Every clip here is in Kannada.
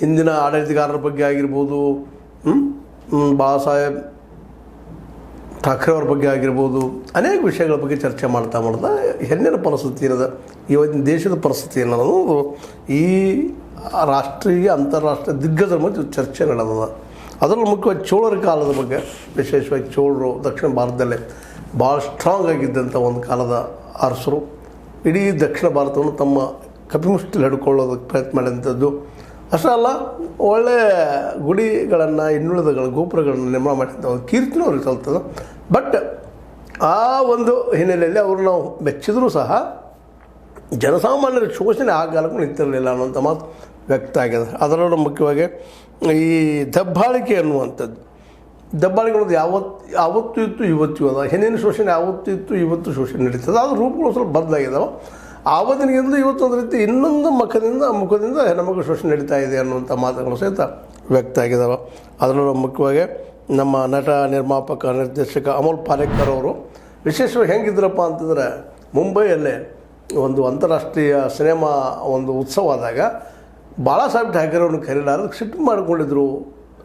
ಹಿಂದಿನ ಆಡಳಿತಗಾರರ ಬಗ್ಗೆ ಆಗಿರ್ಬೋದು, ಬಾಳಾಸಾಹೇಬ್ ಠಾಕ್ರೆ ಅವ್ರ ಬಗ್ಗೆ ಆಗಿರ್ಬೋದು, ಅನೇಕ ವಿಷಯಗಳ ಬಗ್ಗೆ ಚರ್ಚೆ ಮಾಡ್ತಾ ಹೆಣ್ಣಿನ ಪರಿಸ್ಥಿತಿ ಏನದ, ಇವತ್ತಿನ ದೇಶದ ಪರಿಸ್ಥಿತಿ ಏನನ್ನೋದು ಈ ರಾಷ್ಟ್ರೀಯ ಅಂತಾರಾಷ್ಟ್ರೀಯ ದಿಗ್ಗಜರ ಮಧ್ಯೆ ಚರ್ಚೆ ನಡೆದದ. ಅದರಲ್ಲೂ ಮುಖ್ಯವಾಗಿ ಚೋಳರ ಕಾಲದ ಬಗ್ಗೆ, ವಿಶೇಷವಾಗಿ ಚೋಳರು ದಕ್ಷಿಣ ಭಾರತದಲ್ಲೇ ಭಾಳ ಸ್ಟ್ರಾಂಗ್ ಆಗಿದ್ದಂಥ ಒಂದು ಕಾಲದ ಅರಸರು ಇಡೀ ದಕ್ಷಿಣ ಭಾರತವನ್ನು ತಮ್ಮ ಕಪಿಮುಷ್ಟಿಯಲ್ಲಿ ಹಿಡ್ಕೊಳ್ಳೋದಕ್ಕೆ ಪ್ರಯತ್ನ ಮಾಡಿದಂಥದ್ದು. ಅಷ್ಟೇ ಅಲ್ಲ, ಒಳ್ಳೆಯ ಗುಡಿಗಳನ್ನು, ಇನ್ನುಳಿದಗಳ ಗೋಪುರಗಳನ್ನು ನಿರ್ಮಾಣ ಮಾಡಿದಂಥ ಒಂದು ಕೀರ್ತಿನೂ ಅವ್ರಿಗೆ ಸಲ್ತದೆ. ಬಟ್ ಆ ಒಂದು ಹಿನ್ನೆಲೆಯಲ್ಲಿ ಅವರು ನಾವು ಮೆಚ್ಚಿದರೂ ಸಹ ಜನಸಾಮಾನ್ಯರ ಶೋಷಣೆ ಆ ಕಾಲಕ್ಕೂ ನಿಂತಿರಲಿಲ್ಲ ಅನ್ನುವಂಥ ಮಾತು ವ್ಯಕ್ತ ಆಗಿದೆ. ಅದರಲ್ಲೂ ಮುಖ್ಯವಾಗಿ ಈ ದಬ್ಬಾಳಿಕೆ ಅನ್ನುವಂಥದ್ದು, ದಬ್ಬಾಳಿಕೆ ಅನ್ನೋದು ಯಾವತ್ತೂ ಇತ್ತು, ಇವತ್ತು ಅದ. ಹೆಣ್ಣಿನ ಶೋಷಣೆ ಯಾವತ್ತೂ ಇತ್ತು, ಇವತ್ತು ಶೋಷಣೆ ನಡೀತದೆ. ಅದು ರೂಪಗಳು ಸ್ವಲ್ಪ ಬದಲಾಗಿದ್ದಾವೆ. ಆವತ್ತಿನಿಂದ ಇವತ್ತೊಂದು ರೀತಿ ಇನ್ನೊಂದು ಮುಖದಿಂದ ಹೆಣ್ಮಕ್ಳು ಶೋಷಣೆ ನಡೀತಾ ಇದೆ ಅನ್ನುವಂಥ ಮಾತುಗಳು ಸಹಿತ ವ್ಯಕ್ತ ಆಗಿದ್ದಾವೆ. ಅದರಲ್ಲೂ ಮುಖ್ಯವಾಗಿ ನಮ್ಮ ನಟ, ನಿರ್ಮಾಪಕ, ನಿರ್ದೇಶಕ ಅಮೋಲ್ ಪಾಲೇಕರ್ ಅವರು ವಿಶೇಷವಾಗಿ ಹೆಂಗಿದ್ರಪ್ಪ ಅಂತಂದರೆ, ಮುಂಬೈಯಲ್ಲೇ ಒಂದು ಅಂತಾರಾಷ್ಟ್ರೀಯ ಸಿನಿಮಾ ಒಂದು ಉತ್ಸವ ಆದಾಗ ಬಾಳಾಸಾಹೇಬ್ ಠಾಕ್ರೆ ಅವ್ರನ್ನ ಕರೀಲಾರದಕ್ಕೆ ಸಿಟ್ಟು ಮಾಡ್ಕೊಂಡಿದ್ರು.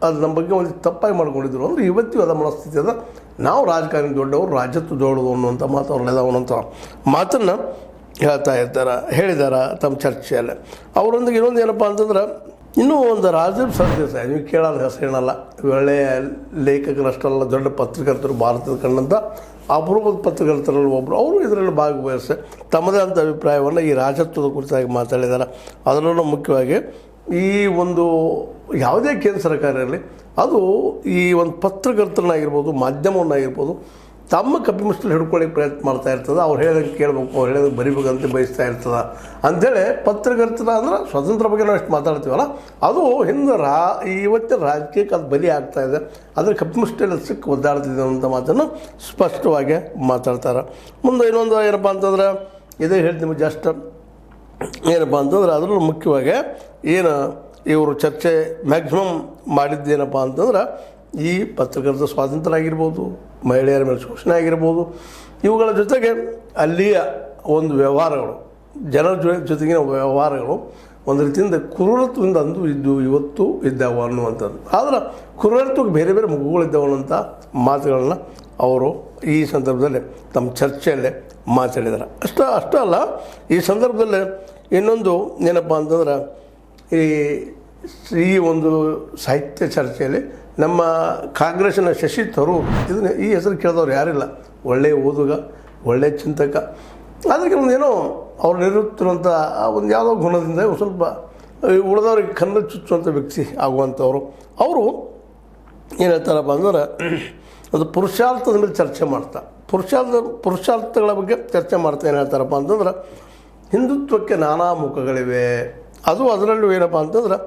ಅದು ನಮ್ಮ ಬಗ್ಗೆ ಒಂದು ತಪ್ಪಾಗಿ ಮಾಡ್ಕೊಂಡಿದ್ರು. ಅಂದರೆ ಇವತ್ತಿಗೂ ಅದ ಮನಸ್ಥಿತಿ ಅದ. ನಾವು ರಾಜಕಾರಣಿ ದೊಡ್ಡವರು, ರಾಜ್ಯತ್ವ ದೊಡ್ಡದು ಅನ್ನುವಂಥ ಮಾತು ಅವ್ರಲ್ಲಿದಾವೆ ಅನ್ನೋಂಥ ಮಾತನ್ನು ಹೇಳಿದ್ದಾರೆ ತಮ್ಮ ಚರ್ಚೆಯಲ್ಲಿ. ಅವರೊಂದಿಗೆ ಇನ್ನೊಂದು ಏನಪ್ಪ ಅಂತಂದ್ರೆ, ಇನ್ನೂ ಒಂದು ರಾಜೀವ್ ಸರ್ದೇಸಾಯಿ, ನೀವು ಕೇಳೋದು ಹೆಸರೇನಲ್ಲ, ಒಳ್ಳೆಯ ಲೇಖಕರಷ್ಟಲ್ಲ, ದೊಡ್ಡ ಪತ್ರಕರ್ತರು, ಭಾರತದ ಕಂಡಂಥ ಅಪರೂಪದ ಪತ್ರಕರ್ತರಲ್ಲಿ ಒಬ್ಬರು. ಅವರು ಇದರಲ್ಲಿ ಭಾಗವಹಿಸಿ ತಮ್ಮದೇ ಅಂಥ ಅಭಿಪ್ರಾಯವನ್ನು ಈ ರಾಜತ್ವದ ಕುರಿತಾಗಿ ಮಾತಾಡಿದ್ದಾರೆ. ಅದರಲ್ಲೂ ಮುಖ್ಯವಾಗಿ ಈ ಒಂದು ಯಾವುದೇ ಕೇಂದ್ರ ಸರ್ಕಾರ ಇರಲಿ, ಅದು ಈ ಒಂದು ಪತ್ರಕರ್ತರನ್ನಾಗಿರ್ಬೋದು, ಮಾಧ್ಯಮವನ್ನಾಗಿರ್ಬೋದು, ತಮ್ಮ ಕಪಿಮುಷ್ಟಿಯಲ್ಲಿ ಹಿಡ್ಕೊಳ್ಳಿಕ್ಕೆ ಪ್ರಯತ್ನ ಮಾಡ್ತಾ ಇರ್ತದೆ. ಅವ್ರು ಹೇಳಿದಂಗೆ ಕೇಳಬೇಕು, ಅವ್ರು ಹೇಳಿದಂಗೆ ಬರಿಬೇಕಂತ ಬಯಸ್ತಾ ಇರ್ತದೆ. ಅಂಥೇಳಿ ಪತ್ರಕರ್ತರ ಅಂದ್ರೆ ಸ್ವತಂತ್ರ ಬಗ್ಗೆ ನಾವು ಎಷ್ಟು ಮಾತಾಡ್ತೀವಲ್ಲ, ಅದು ಹಿಂದೆ ಇವತ್ತಿನ ರಾಜಕೀಯಕ್ಕೆ ಅದು ಬಲಿ ಆಗ್ತಾಯಿದೆ. ಅದ್ರ ಕಪಿಮುಷ್ಟಿಯಲ್ಲಿ ಸಿಕ್ಕಿ ಒದ್ದಾಡ್ತಿದೆ ಅನ್ನೋಂಥ ಮಾತನ್ನು ಸ್ಪಷ್ಟವಾಗಿ ಮಾತಾಡ್ತಾರೆ. ಮುಂದೆ ಇನ್ನೊಂದು ಏನಪ್ಪ ಅಂತಂದ್ರೆ, ಇದೇ ಹೇಳ್ತೀನಿ ನಿಮಗೆ ಜಸ್ಟ್ ಏನಪ್ಪ ಅಂತಂದ್ರೆ, ಅದರಲ್ಲೂ ಮುಖ್ಯವಾಗಿ ಏನು ಇವರು ಚರ್ಚೆ ಮ್ಯಾಕ್ಸಿಮಮ್ ಮಾಡಿದ್ದೇನಪ್ಪ ಅಂತಂದ್ರೆ, ಈ ಪತ್ರಕರ್ತರ ಸ್ವಾತಂತ್ರ್ಯ ಆಗಿರ್ಬೋದು, ಮಹಿಳೆಯರ ಮೇಲೆ ಶೋಷಣೆ ಆಗಿರ್ಬೋದು, ಇವುಗಳ ಜೊತೆಗೆ ಅಲ್ಲಿಯ ಒಂದು ವ್ಯವಹಾರಗಳು, ಜನರ ಜೊತೆಗಿನ ವ್ಯವಹಾರಗಳು ಒಂದು ರೀತಿಯಿಂದ ಕ್ರೂರತ್ವದಿಂದ ಅಂದು ಇದ್ದು ಇವತ್ತು ಇದ್ದಾವೆ ಅನ್ನುವಂಥದ್ದು. ಆದರೆ ಕ್ರೂರತ್ವಕ್ಕೆ ಬೇರೆ ಬೇರೆ ಮುಖಗಳಿದ್ದಾವೆ ಅನ್ನೋಂಥ ಮಾತುಗಳನ್ನ ಅವರು ಈ ಸಂದರ್ಭದಲ್ಲಿ ತಮ್ಮ ಚರ್ಚೆಯಲ್ಲೇ ಮಾತಾಡಿದ್ದಾರೆ. ಅಷ್ಟೇ ಅಲ್ಲ, ಈ ಸಂದರ್ಭದಲ್ಲಿ ಇನ್ನೊಂದು ಏನಪ್ಪ ಅಂತಂದ್ರೆ, ಈ ಒಂದು ಸಾಹಿತ್ಯ ಚರ್ಚೆಯಲ್ಲಿ ನಮ್ಮ ಕಾಂಗ್ರೆಸ್ಸಿನ ಶಶಿ ತರೂರ್, ಈ ಹೆಸರು ಕೇಳಿದವ್ರು ಯಾರಿಲ್ಲ. ಒಳ್ಳೆಯ ಓದುಗ, ಒಳ್ಳೆಯ ಚಿಂತಕ, ಅದಕ್ಕೆ ಒಂದೇನೋ ಅವ್ರು ನಿರುತ್ತಿರುವಂಥ ಒಂದು ಯಾವುದೋ ಗುಣದಿಂದ ಸ್ವಲ್ಪ ಉಳಿದವ್ರಿಗೆ ಕಣ್ಣು ಚುಚ್ಚುವಂಥ ವ್ಯಕ್ತಿ ಆಗುವಂಥವ್ರು. ಅವರು ಏನು ಹೇಳ್ತಾರಪ್ಪ ಅಂದ್ರೆ, ಅದು ಪುರುಷಾರ್ಥದ ಮೇಲೆ ಚರ್ಚೆ ಮಾಡ್ತಾ, ಪುರುಷಾರ್ಥಗಳ ಬಗ್ಗೆ ಚರ್ಚೆ ಮಾಡ್ತಾ ಏನು ಹೇಳ್ತಾರಪ್ಪ ಅಂತಂದ್ರೆ, ಹಿಂದುತ್ವಕ್ಕೆ ನಾನಾ ಮುಖಗಳಿವೆ. ಅದು ಅದರಲ್ಲೂ ಏನಪ್ಪ ಅಂತಂದ್ರೆ,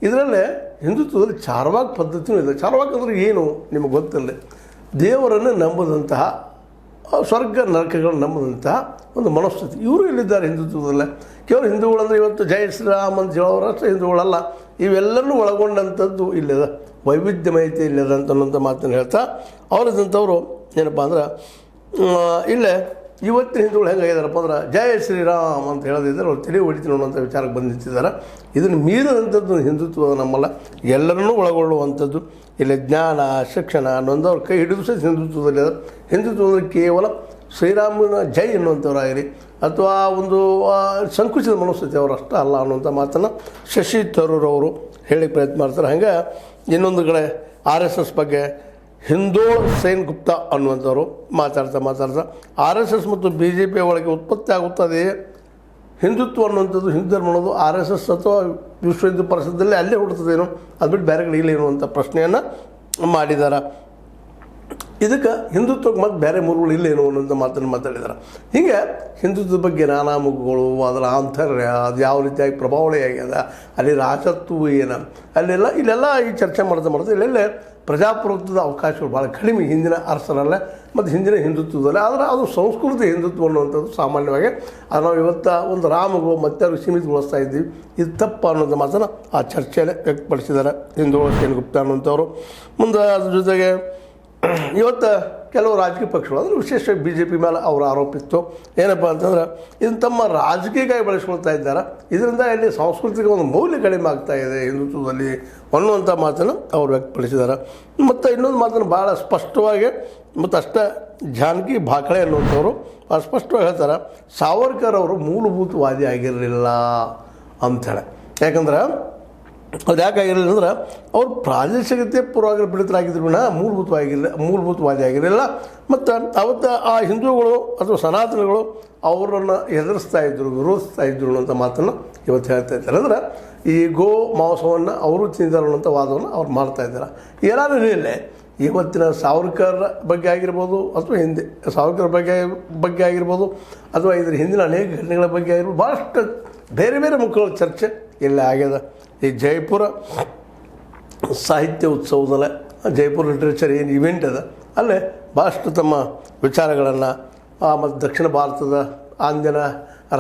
ಇದರಲ್ಲೇ ಹಿಂದುತ್ವದಲ್ಲಿ ಚಾರ್ವಾಕ್ ಪದ್ಧತಿಯೂ ಇದೆ. ಚಾರ್ವಾಕ್ ಅಂದರೆ ಏನು ನಿಮಗೆ ಗೊತ್ತಿಲ್ಲ. ದೇವರನ್ನು ನಂಬದಂತಹ, ಸ್ವರ್ಗ ನರಕಗಳನ್ನು ನಂಬದಂತಹ ಒಂದು ಮನಸ್ಥಿತಿ ಇವರು ಇಲ್ಲಿದ್ದಾರೆ ಹಿಂದುತ್ವದಲ್ಲೇ. ಕೇವಲ ಹಿಂದೂಗಳಂದರೆ ಇವತ್ತು ಜೈ ಶ್ರೀರಾಮ್ ಅಂತ ಹೇಳೋರಷ್ಟು ಹಿಂದೂಗಳಲ್ಲ, ಇವೆಲ್ಲರೂ ಒಳಗೊಂಡಂಥದ್ದು ಇಲ್ಲದ ವೈವಿಧ್ಯಮಯತೆ ಇಲ್ಲದ ಅನ್ನೋಂಥ ಮಾತನ್ನು ಹೇಳ್ತಾ, ಅವರದಂಥವ್ರು ಏನಪ್ಪ ಅಂದ್ರೆ, ಇಲ್ಲೇ ಇವತ್ತಿನ ಹಿಂದೂಗಳು ಹೆಂಗಾಗಿದ್ದಾರಪ್ಪ ಅಂದ್ರೆ, ಜಯ ಶ್ರೀರಾಮ್ ಅಂತ ಹೇಳೋದಿದ್ದಾರೆ, ಅವ್ರು ತಲೆ ಹೊಡಿತೀನಿ ಅನ್ನೋಂಥ ವಿಚಾರಕ್ಕೆ ಬಂದು ನಿಂತಿದ್ದಾರೆ. ಇದನ್ನು ಮೀರಿದಂಥದ್ದು ಹಿಂದುತ್ವ ನಮ್ಮಲ್ಲ, ಎಲ್ಲರನ್ನೂ ಒಳಗೊಳ್ಳುವಂಥದ್ದು. ಇಲ್ಲಿ ಜ್ಞಾನ, ಶಿಕ್ಷಣ ಅನ್ನೊಂದು ಅವ್ರ ಕೈ ಹಿಡಿದು ಸಹ ಹಿಂದುತ್ವದಲ್ಲಿ ಅದ. ಹಿಂದುತ್ವದಲ್ಲಿ ಕೇವಲ ಶ್ರೀರಾಮನ ಜೈ ಎನ್ನುವಂಥವ್ರಾಗಿರಿ ಅಥವಾ ಒಂದು ಸಂಕುಚಿತ ಮನಸ್ಥಿತಿ ಅವರು ಅಷ್ಟೇ ಅಲ್ಲ ಅನ್ನುವಂಥ ಮಾತನ್ನು ಶಶಿ ತರೂರ್ ಅವರು ಹೇಳಿ ಪ್ರಯತ್ನ ಮಾಡ್ತಾರೆ. ಹಂಗೆ ಇನ್ನೊಂದು ಕಡೆ RSS ಬಗ್ಗೆ ಹಿಂದೋಳ್ ಸೇನ್ ಗುಪ್ತಾ ಅನ್ನುವಂಥವ್ರು ಮಾತಾಡ್ತಾ RSS ಮತ್ತು BJP ಒಳಗೆ ಉತ್ಪತ್ತಿ ಆಗುತ್ತದೆ ಹಿಂದುತ್ವ ಅನ್ನುವಂಥದ್ದು, ಹಿಂದೂ ಧರ್ಮ ಅನ್ನೋದು RSS ಅಥವಾ ವಿಶ್ವ ಹಿಂದೂ ಪರಿಷತ್ತಲ್ಲಿ ಅಲ್ಲೇ ಹುಡ್ತದೇನೋ, ಅದು ಬಿಟ್ಟು ಬೇರೆ ಕಡೆ ಇಲ್ಲ ಇರುವಂಥ ಪ್ರಶ್ನೆಯನ್ನು ಮಾಡಿದ್ದಾರೆ. ಇದಕ್ಕೆ ಹಿಂದುತ್ವಕ್ಕೆ ಮತ್ತು ಬೇರೆ ಮೂಲಗಳು ಇಲ್ಲೇನು ಅನ್ನೋಂಥ ಮಾತನ್ನು ಮಾತಾಡಿದ್ದಾರೆ. ಹೀಗೆ ಹಿಂದುತ್ವದ ಬಗ್ಗೆ ನಾನಾ ಮುಖಗಳು, ಅದರ ಆಂತರ್ಯ, ಅದು ಯಾವ ರೀತಿಯಾಗಿ ಪ್ರಭಾವಳಿ ಆಗ್ಯದ, ಅಲ್ಲಿ ರಾಜತ್ವ ಏನು, ಇಲ್ಲೆಲ್ಲ ಈ ಚರ್ಚೆ ಮಾಡ್ತಾ ಇಲ್ಲೆಲ್ಲೇ ಪ್ರಜಾಪ್ರಭುತ್ವದ ಅವಕಾಶಗಳು ಭಾಳ ಕಡಿಮೆ ಹಿಂದಿನ ಅರಸರಲ್ಲೇ ಮತ್ತು ಹಿಂದಿನ ಹಿಂದುತ್ವದಲ್ಲೇ. ಆದರೆ ಅದು ಸಂಸ್ಕೃತಿ ಹಿಂದುತ್ವ ಅನ್ನುವಂಥದ್ದು ಸಾಮಾನ್ಯವಾಗಿ ಅದು ನಾವು ಇವತ್ತು ಒಂದು ರಾಮಗೋ ಮತ್ತೆ ಸೀಮಿತಗೊಳಿಸ್ತಾ ಇದ್ದೀವಿ. ಇದು ತಪ್ಪು ಅನ್ನೋಂಥ ಮಾತನ್ನು ಆ ಚರ್ಚೆಯಲ್ಲೇ ವ್ಯಕ್ತಪಡಿಸಿದ್ದಾರೆ ಹಿಂದೋಳ್ ಸೇನ್ ಗುಪ್ತಾ ಅನ್ನುವಂಥವ್ರು. ಮುಂದೆ ಅದ್ರ ಜೊತೆಗೆ ಇವತ್ತು ಕೆಲವು ರಾಜಕೀಯ ಪಕ್ಷಗಳು ಅಂದರೆ ವಿಶೇಷವಾಗಿ ಬಿ ಜೆ ಪಿ ಮೇಲೆ ಅವರ ಆರೋಪ ಇತ್ತು. ಏನಪ್ಪ ಅಂತಂದ್ರೆ ಇದನ್ನು ತಮ್ಮ ರಾಜಕೀಯಕ್ಕಾಗಿ ಬಳಸ್ಕೊಳ್ತಾ ಇದ್ದಾರೆ, ಇದರಿಂದ ಇಲ್ಲಿ ಸಾಂಸ್ಕೃತಿಕ ಒಂದು ಮೌಲ್ಯ ಕಡಿಮೆ ಆಗ್ತಾ ಇದೆ ಹಿಂದುತ್ವದಲ್ಲಿ ಅನ್ನುವಂಥ ಮಾತನ್ನು ಅವರು ವ್ಯಕ್ತಪಡಿಸಿದ್ದಾರೆ. ಮತ್ತು ಇನ್ನೊಂದು ಮಾತನ್ನು ಭಾಳ ಸ್ಪಷ್ಟವಾಗಿ ಮತ್ತು ಅಷ್ಟೇ ಜಾನಕಿ ಭಾಕಳೆ ಅನ್ನುವಂಥವ್ರು ಭಾಳ ಸ್ಪಷ್ಟವಾಗಿ ಹೇಳ್ತಾರೆ, ಸಾವರ್ಕರ್ ಅವರು ಮೂಲಭೂತವಾದಿ ಆಗಿರಲಿಲ್ಲ ಅಂಥೇಳಿ. ಯಾಕಂದ್ರೆ ಅದು ಯಾಕಾಗಿರಲಿಲ್ಲ ಅಂದ್ರೆ ಅವರು ಪ್ರಾದೇಶಿಕತೆ ಪೂರ್ವಗ್ರಹ ಪೀಡಿತರಾಗಿದ್ರು ಮೂಲಭೂತವಾದಿ ಆಗಿರಲಿಲ್ಲ. ಮತ್ತು ಅವತ್ತು ಆ ಹಿಂದೂಗಳು ಅಥವಾ ಸನಾತನಗಳು ಅವರನ್ನು ಎದುರಿಸ್ತಾ ಇದ್ದರು, ವಿರೋಧಿಸ್ತಾ ಇದ್ದರು ಅನ್ನೋಂಥ ಮಾತನ್ನು ಇವತ್ತು ಹೇಳ್ತಾ ಇದ್ದಾರೆ. ಅಂದ್ರೆ ಈ ಗೋ ಮಾಂಸವನ್ನು ಅವರು ತಿಂದರು ಅನ್ನೋಂಥ ವಾದವನ್ನು ಅವ್ರು ಮಾಡ್ತಾ ಇದ್ದಾರೆ. ಏನಾದರೂ ಇರಲಿಲ್ಲ, ಇವತ್ತಿನ ಸಾವರ್ಕರ್ ಬಗ್ಗೆ ಆಗಿರ್ಬೋದು ಅಥವಾ ಸಾವರ್ಕರ್ ಬಗ್ಗೆ ಆಗಿರ್ಬೋದು ಅಥವಾ ಇದರ ಹಿಂದಿನ ಅನೇಕ ಘಟನೆಗಳ ಬಗ್ಗೆ ಆಗಿರ್ಬೋದು ಭಾಳಷ್ಟು ಬೇರೆ ಬೇರೆ ಮುಖಗಳ ಚರ್ಚೆ ಇಲ್ಲಿ ಆಗ್ಯದ. ಈ ಜೈಪುರ ಸಾಹಿತ್ಯ ಉತ್ಸವದಲ್ಲೇ ಜೈಪುರ ಲಿಟ್ರೇಚರ್ ಏನು ಇವೆಂಟ್ ಅದ ಅಲ್ಲೇ ಭಾಳಷ್ಟು ತಮ್ಮ ವಿಚಾರಗಳನ್ನು ಮತ್ತು ದಕ್ಷಿಣ ಭಾರತದ ಅಂದಿನ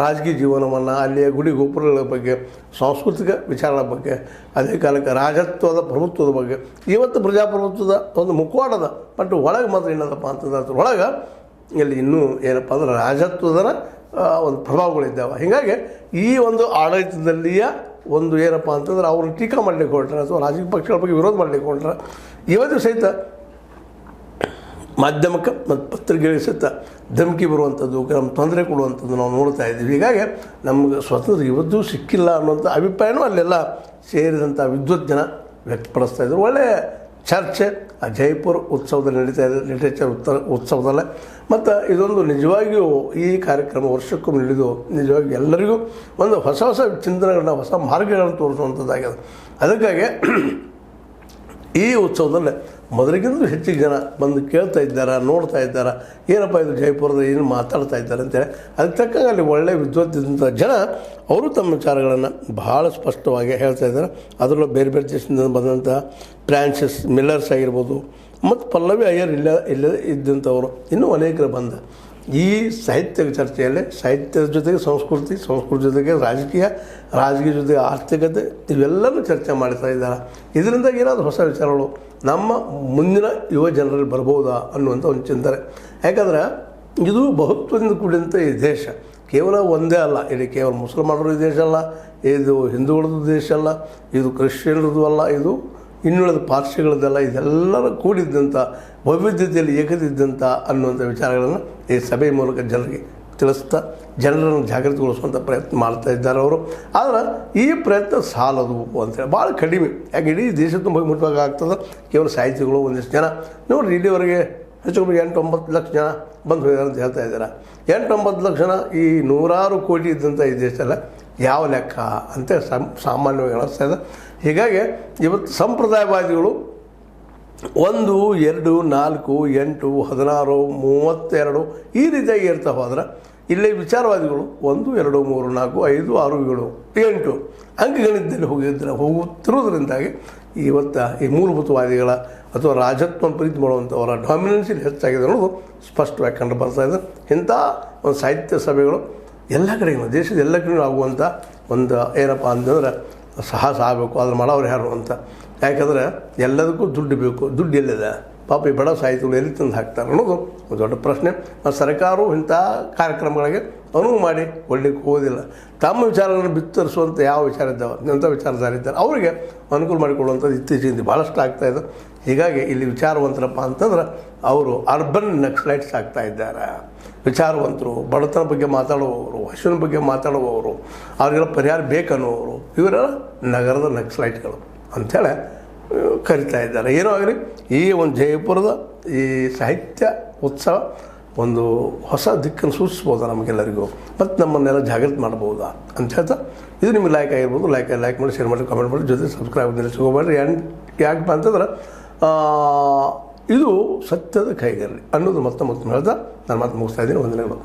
ರಾಜಕೀಯ ಜೀವನವನ್ನು, ಅಲ್ಲಿಯ ಗುಡಿ ಗೋಪುರಗಳ ಬಗ್ಗೆ, ಸಾಂಸ್ಕೃತಿಕ ವಿಚಾರಗಳ ಬಗ್ಗೆ, ಅದೇ ಕಾಲಕ್ಕೆ ರಾಜತ್ವದ ಪ್ರಭುತ್ವದ ಬಗ್ಗೆ, ಇವತ್ತು ಪ್ರಜಾಪ್ರಭುತ್ವದ ಒಂದು ಮುಖವಾಡದ ಬಟ್ ಒಳಗೆ ಮಾತ್ರ ಏನದಪ್ಪ ಅಂತಂದ್ರೆ ಅದ್ರೊಳಗೆ ಇಲ್ಲಿ ಇನ್ನೂ ಏನಪ್ಪ ಅಂದ್ರೆ ರಾಜತ್ವದ ಒಂದು ಪ್ರಭಾವಗಳಿದ್ದಾವೆ. ಹೀಗಾಗಿ ಈ ಒಂದು ಆಡಳಿತದಲ್ಲಿಯ ಒಂದು ಏನಪ್ಪ ಅಂತಂದ್ರೆ ಅವರು ಟೀಕಾ ಮಾಡಲಿಕ್ಕೆ ಹೊರಟ್ರೆ ಅಥವಾ ರಾಜಕೀಯ ಪಕ್ಷಗಳ ಬಗ್ಗೆ ವಿರೋಧ ಮಾಡಲಿಕ್ಕೆ ಹೊರಟ್ರೆ ಇವತ್ತು ಸಹಿತ ಮಾಧ್ಯಮಕ್ಕೆ ಮತ್ತು ಪತ್ರಿಕೆಗಳಿಗೆ ಸಹಿತ ಧಮಕಿ ಬರುವಂಥದ್ದು, ನಮ್ಮ ತೊಂದರೆ ಕೊಡುವಂಥದ್ದು ನಾವು ನೋಡ್ತಾ ಇದ್ದೀವಿ. ಹೀಗಾಗಿ ನಮಗೆ ಸ್ವತಂತ್ರ ಇವತ್ತೂ ಸಿಕ್ಕಿಲ್ಲ ಅನ್ನುವಂಥ ಅಭಿಪ್ರಾಯನೂ ಅಲ್ಲೆಲ್ಲ ಸೇರಿದಂಥ ವಿದ್ವತ್ ಜನ ವ್ಯಕ್ತಪಡಿಸ್ತಾ ಇದ್ರು. ಒಳ್ಳೆಯ ಚರ್ಚೆ ಆ ಜೈಪುರ ಉತ್ಸವದಲ್ಲಿ ನಡೀತಾ ಇದೆ, ಲಿಟ್ರೇಚರ್ ಉತ್ಸವದಲ್ಲೇ. ಮತ್ತು ಇದೊಂದು ನಿಜವಾಗಿಯೂ ಈ ಕಾರ್ಯಕ್ರಮ ವರ್ಷಕ್ಕೊಮ್ಮೆ ನಡೆದು ನಿಜವಾಗಿ ಎಲ್ಲರಿಗೂ ಒಂದು ಹೊಸ ಹೊಸ ಚಿಂತನೆಗಳನ್ನ, ಹೊಸ ಮಾರ್ಗಗಳನ್ನು ತೋರಿಸುವಂಥದ್ದಾಗಿದೆ. ಅದಕ್ಕಾಗಿ ಈ ಉತ್ಸವದಲ್ಲಿ ಮೊದಲಿಗಿಂತಲೂ ಹೆಚ್ಚಿಗೆ ಜನ ಬಂದು ಕೇಳ್ತಾ ಇದ್ದಾರೆ, ನೋಡ್ತಾ ಇದ್ದಾರೆ, ಏನಪ್ಪ ಇದು ಜೈಪುರದ ಏನು ಮಾತಾಡ್ತಾ ಇದ್ದಾರೆ ಅಂತೇಳಿ. ಅದಕ್ಕೆ ತಕ್ಕಂಗೆ ಅಲ್ಲಿ ಒಳ್ಳೆಯ ವಿದ್ವತ್ತಿದ್ದಂಥ ಜನ ಅವರು ತಮ್ಮ ವಿಚಾರಗಳನ್ನು ಭಾಳ ಸ್ಪಷ್ಟವಾಗಿ ಹೇಳ್ತಾ ಇದ್ದಾರೆ. ಅದರಲ್ಲೂ ಬೇರೆ ಬೇರೆ ದೇಶದಿಂದ ಬಂದಂಥ ಫ್ರಾನ್ಸಿಸ್ ಮಿಲ್ಲರ್ಸ್ ಆಗಿರ್ಬೋದು ಮತ್ತು ಪಲ್ಲವಿ ಅಯ್ಯರ್ ಇದ್ದಂಥವರು ಇನ್ನೂ ಅನೇಕರು ಬಂದ ಈ ಸಾಹಿತ್ಯ ಚರ್ಚೆಯಲ್ಲಿ ಸಾಹಿತ್ಯದ ಜೊತೆಗೆ ಸಂಸ್ಕೃತಿ ಜೊತೆಗೆ ರಾಜಕೀಯ ಜೊತೆಗೆ ಆರ್ಥಿಕತೆ ಇವೆಲ್ಲವೂ ಚರ್ಚೆ ಮಾಡ್ತಾ ಇದ್ದಾರೆ. ಇದರಿಂದ ಏನಾದರೂ ಹೊಸ ವಿಚಾರಗಳು ನಮ್ಮ ಮುಂದಿನ ಯುವ ಜನರಲ್ಲಿ ಬರ್ಬೋದಾ ಅನ್ನುವಂಥ ಒಂದು ಚಿಂತನೆ. ಯಾಕಂದ್ರೆ ಇದು ಬಹುತ್ವದಿಂದ ಕೂಡಿದಂಥ ಈ ದೇಶ ಕೇವಲ ಒಂದೇ ಅಲ್ಲ, ಇದು ಕೇವಲ ಮುಸಲ್ಮಾನರ ದೇಶ ಅಲ್ಲ, ಇದು ಹಿಂದೂಗಳದ್ದು ದೇಶ ಅಲ್ಲ, ಇದು ಕ್ರಿಶ್ಚಿಯನ್ರದ್ದು ಅಲ್ಲ, ಇದು ಇನ್ನುಳಿದ ಪಾರ್ಸಿಗಳದ್ದೆಲ್ಲ, ಇದೆಲ್ಲರ ಕೂಡಿದ್ದಂಥ ವೈವಿಧ್ಯತೆಯಲ್ಲಿ ಏಕದಿದ್ದಂಥ ಅನ್ನುವಂಥ ವಿಚಾರಗಳನ್ನು ಈ ಸಭೆ ಮೂಲಕ ಜನರಿಗೆ ತಿಳಿಸ್ತಾ ಜನರನ್ನು ಜಾಗೃತಿಗೊಳಿಸುವಂಥ ಪ್ರಯತ್ನ ಮಾಡ್ತಾ ಇದ್ದಾರೆ ಅವರು. ಆದರೆ ಈ ಪ್ರಯತ್ನ ಸಾಲದು ಅಂತೇಳಿ ಭಾಳ ಕಡಿಮೆ. ಯಾಕೆ ಇಡೀ ದೇಶ ತುಂಬ ಮುಟ್ಟುವಾಗ ಆಗ್ತದೆ ಕೇವಲ ಸಾಹಿತಿಗಳು ಒಂದಿಷ್ಟು ಜನ ನೋಡಿರಿ, ಇಲ್ಲಿವರೆಗೆ ಹೆಚ್ಚು 8-9 ಲಕ್ಷ ಜನ ಬಂದು ಹೋಗಿದ್ದಾರೆ ಅಂತ ಹೇಳ್ತಾ ಇದ್ದಾರೆ. 8-9 ಲಕ್ಷ ಜನ ಈ 100 ಕೋಟಿ ಇದ್ದಂಥ ಈ ದೇಶದಲ್ಲ ಯಾವ ಲೆಕ್ಕ ಅಂತ ಸಾಮಾನ್ಯವಾಗಿ ಅನಿಸ್ತಾ ಇದೆ. ಹೀಗಾಗಿ ಇವತ್ತು ಸಂಪ್ರದಾಯವಾದಿಗಳು 1, 2, 4, 8, 16, 32 ಈ ರೀತಿಯಾಗಿ ಇರ್ತಾ ಹೋದ್ರೆ ಇಲ್ಲಿ ವಿಚಾರವಾದಿಗಳು 1, 2, 3, 4, 5, 6, 7, 8 ಅಂಕಗಣಿತದಲ್ಲಿ ಹೋಗುತ್ತಿರುವುದರಿಂದಾಗಿ ಇವತ್ತು ಈ ಮೂಲಭೂತವಾದಿಗಳ ಅಥವಾ ರಾಜತ್ವವನ್ನು ಪ್ರೀತಿ ಮಾಡುವಂಥವರ ಡಾಮಿನೆನ್ಸಿಲ್ ಹೆಚ್ಚಾಗಿದೆ ಅನ್ನೋದು ಸ್ಪಷ್ಟವಾಗಿ ಕಂಡು ಬರ್ತಾ ಇದೆ. ಇಂಥ ಒಂದು ಸಾಹಿತ್ಯ ಸಭೆಗಳು ಎಲ್ಲ ಕಡೆಗೂ ದೇಶದ ಎಲ್ಲ ಕಡೆಗೂ ಆಗುವಂಥ ಒಂದು ಏನಪ್ಪ ಅಂತಂದ್ರೆ ಸಾಹಸ ಆಗಬೇಕು, ಅದನ್ನು ಮಾಡೋರು ಯಾರು ಅಂತ. ಯಾಕಂದರೆ ಎಲ್ಲದಕ್ಕೂ ದುಡ್ಡು ಬೇಕು, ದುಡ್ಡು ಎಲ್ಲಿದೆ ಪಾಪ ಈ ಬಡ ಸಾಹಿತ್ಯಗಳು ಎಲ್ಲಿ ತಂದು ಹಾಕ್ತಾರೆ ಅನ್ನೋದು ಒಂದು ದೊಡ್ಡ ಪ್ರಶ್ನೆ. ಸರ್ಕಾರವು ಇಂಥ ಕಾರ್ಯಕ್ರಮಗಳಿಗೆ ಅನುವು ಮಾಡಿ ಕೊಡಲಿಕ್ಕೆ ಹೋಗೋದಿಲ್ಲ. ತಮ್ಮ ವಿಚಾರಗಳನ್ನು ಬಿತ್ತರಿಸುವಂಥ ಯಾವ ವಿಚಾರ ಇದ್ದಾವೆ ಅಂಥ ವಿಚಾರಧಾರಿದ್ದಾರೆ ಅವರಿಗೆ ಅನುಕೂಲ ಮಾಡಿಕೊಡುವಂಥದ್ದು ಇತ್ತೀಚೆಗೆ ಭಾಳಷ್ಟು ಆಗ್ತಾಯಿದೆ. ಹೀಗಾಗಿ ಇಲ್ಲಿ ವಿಚಾರವಂತರಪ್ಪ ಅಂತಂದ್ರೆ ಅವರು ಅರ್ಬನ್ ನಕ್ಸಲೈಟ್ಸ್ ಆಗ್ತಾ ಇದ್ದಾರೆ. ವಿಚಾರವಂತರು, ಬಡತನ ಬಗ್ಗೆ ಮಾತಾಡುವವರು, ಹಸುವಿನ ಬಗ್ಗೆ ಮಾತಾಡುವವರು, ಅವರಿಗೆಲ್ಲ ಪರಿಹಾರ ಬೇಕನ್ನುವರು ಇವರೆಲ್ಲ ನಗರದ ನಕ್ಸಲೈಟ್ಗಳು ಅಂಥೇಳಿ ಕರಿತಾ ಇದ್ದಾರೆ. ಏನೋ ಆಗಲಿ ಈ ಒಂದು ಜಯಪುರದ ಈ ಸಾಹಿತ್ಯ ಉತ್ಸವ ಒಂದು ಹೊಸ ದಿಕ್ಕನ್ನು ಸೂಚಿಸ್ಬೋದಾ ನಮಗೆಲ್ಲರಿಗೂ ಮತ್ತು ನಮ್ಮನ್ನೆಲ್ಲ ಜಾಗೃತಿ ಮಾಡ್ಬೋದಾ ಅಂತ ಹೇಳ್ತಾ ಇದು ನಿಮಗೆ ಲೈಕ್ ಆಗಿರ್ಬೋದು. ಲೈಕ್ ಮಾಡಿ, ಶೇರ್ ಮಾಡಿ, ಕಮೆಂಟ್ ಮಾಡಿ, ಜೊತೆ ಸಬ್ಸ್ಕ್ರೈಬ್ ಸಿಗೋಬೇಡ್ರಿ. ಯಾಕಪ್ಪ ಅಂತಂದ್ರೆ ಇದು ಸತ್ಯದ ಕೈಗಾರಲಿ ಅನ್ನೋದು ಮತ್ತೆ ಹೇಳ್ತಾ ನಾನು ಮತ್ತೆ ಮುಗಿಸ್ತಾ ಇದ್ದೀನಿ. ವಂದನೆಗಳು.